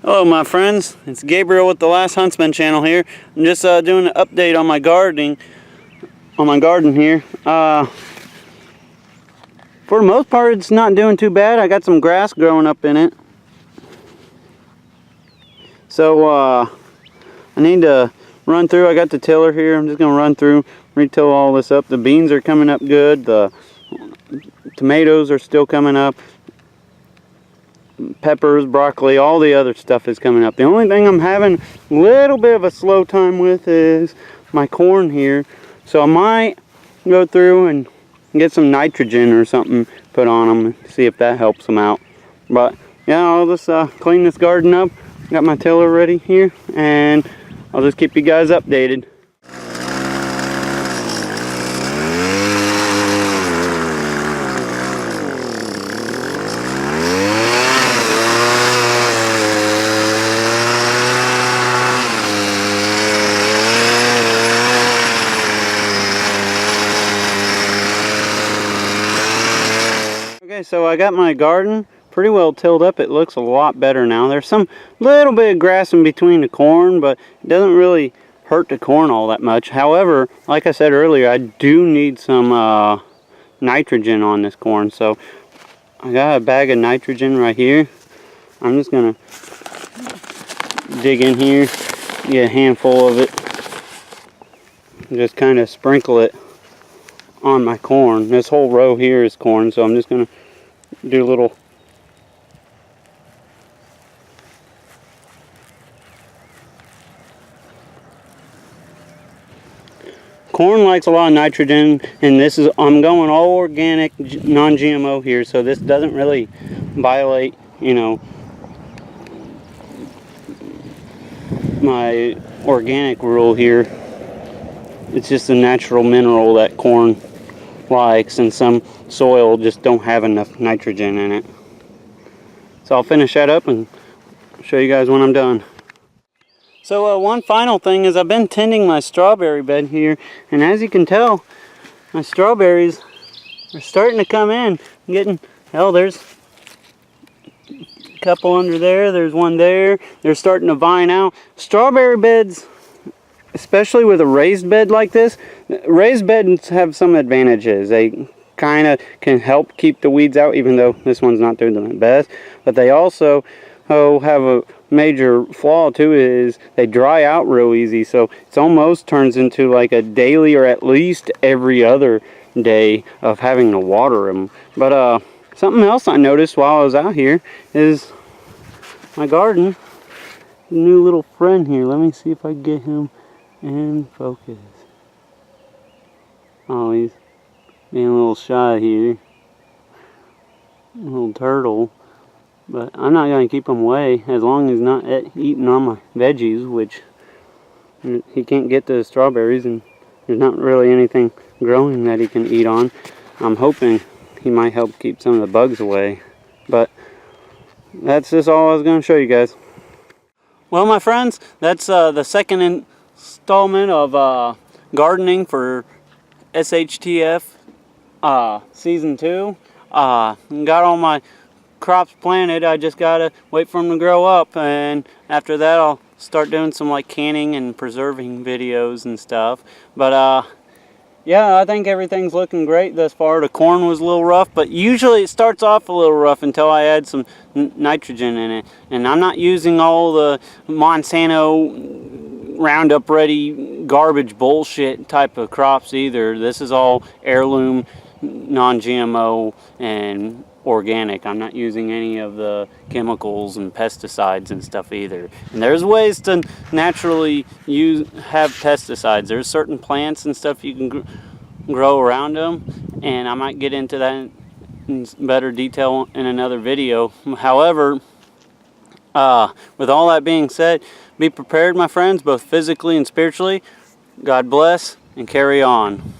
Hello my friends, it's Gabriel with the Last Huntsman channel here. I'm just doing an update on my garden here. For the most part it's not doing too bad. I got some grass growing up in it. So I need to run through. I got the tiller here. I'm just going to run through, retill all this up. The beans are coming up good. The tomatoes are still coming up. Peppers, broccoli, all the other stuff is coming up. The only thing I'm having a little bit of a slow time with is my corn here. So I might go through and get some nitrogen or something put on them and see if that helps them out. But yeah, I'll just clean this garden up. Got my tiller ready here and I'll just keep you guys updated. Okay, so I got my garden pretty well tilled up. It looks a lot better now. There's some little bit of grass in between the corn, but it doesn't really hurt the corn all that much. However, like I said earlier, I do need some nitrogen on this corn. So I got a bag of nitrogen right here. I'm just gonna dig in here, get a handful of it, and just kind of sprinkle it on my corn. This whole row here is corn, so I'm just gonna do a little corn likes a lot of nitrogen, and this is, I'm going all organic, non-GMO here, so this doesn't really violate, you know, my organic rule here. It's just a natural mineral that corn likes, and some soil just don't have enough nitrogen in it. So I'll finish that up and show you guys when I'm done. So one final thing is I've been tending my strawberry bed here, and as you can tell, my strawberries are starting to come in. I'm getting, hell, there's a couple under there, there's one there. They're starting to vine out. Strawberry beds, especially with a raised bed like this, raised beds have some advantages. They kind of can help keep the weeds out, even though this one's not doing the best. But they also have a major flaw too, is they dry out real easy. So it's almost turns into like a daily or at least every other day of having to water them. But something else I noticed while I was out here is my garden. A new little friend here. Let me see if I can get him in focus. Oh, he's being a little shy here. A little turtle. But I'm not going to keep him away as long as he's not eating on my veggies, which he can't get to the strawberries, and there's not really anything growing that he can eat on. I'm hoping he might help keep some of the bugs away. But that's just all I was going to show you guys. Well, my friends, that's the second installment of gardening for SHTF Season 2. Got all my crops planted. I just gotta wait for them to grow up, and after that I'll start doing some like canning and preserving videos and stuff. But yeah, I think everything's looking great thus far. The corn was a little rough, but usually it starts off a little rough until I add some nitrogen in it. And I'm not using all the Monsanto Roundup Ready garbage bullshit type of crops either. This is all heirloom, non-GMO, and organic. I'm not using any of the chemicals and pesticides and stuff either. And there's ways to naturally have pesticides. There's certain plants and stuff you can grow around them, and I might get into that in better detail in another video. However, with all that being said, be prepared, my friends, both physically and spiritually. God bless, and carry on.